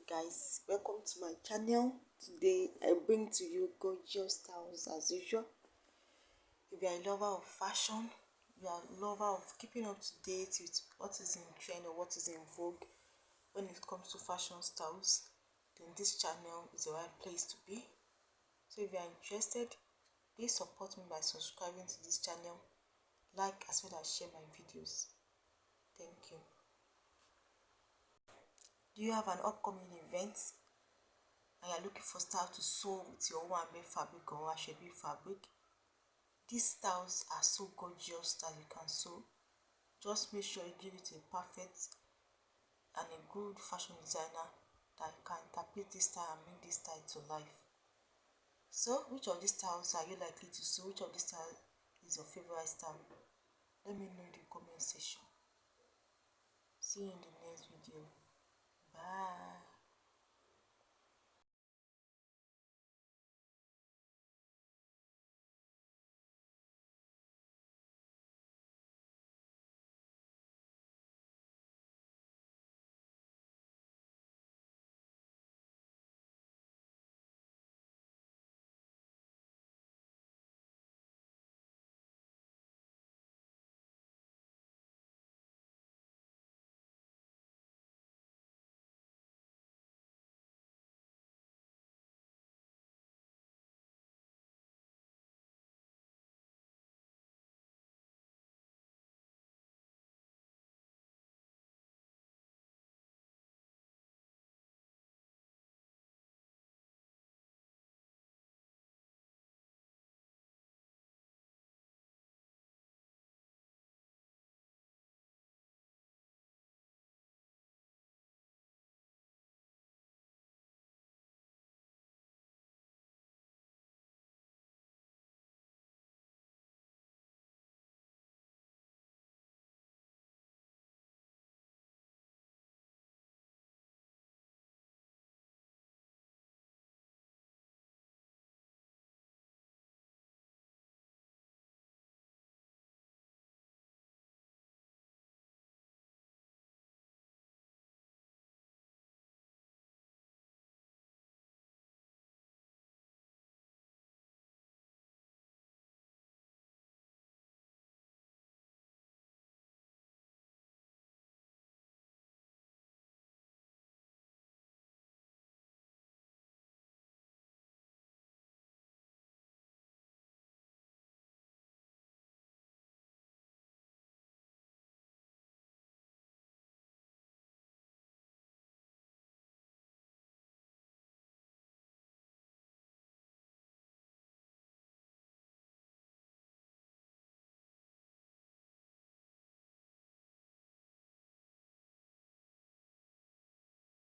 Guys, welcome to my channel. Today I bring to you gorgeous styles as usual. If you are a lover of fashion, you are a lover of keeping up to date with what is in trend or what is in vogue when it comes to fashion styles, then this channel is the right place to be. So if you are interested, please support me by subscribing to this channel, like as well as share my videos. Thank you. Do you have an upcoming event and you're looking for style to sew with your Owambe fabric or Asoebi fabric? These styles are so gorgeous that you can sew. Just make sure you give it a perfect and a good fashion designer that can interpret this style and bring this style to life. So, which of these styles are you likely to sew? Which of these styles is your favorite style? Let me know in the comment section. See you in the next video. Bye.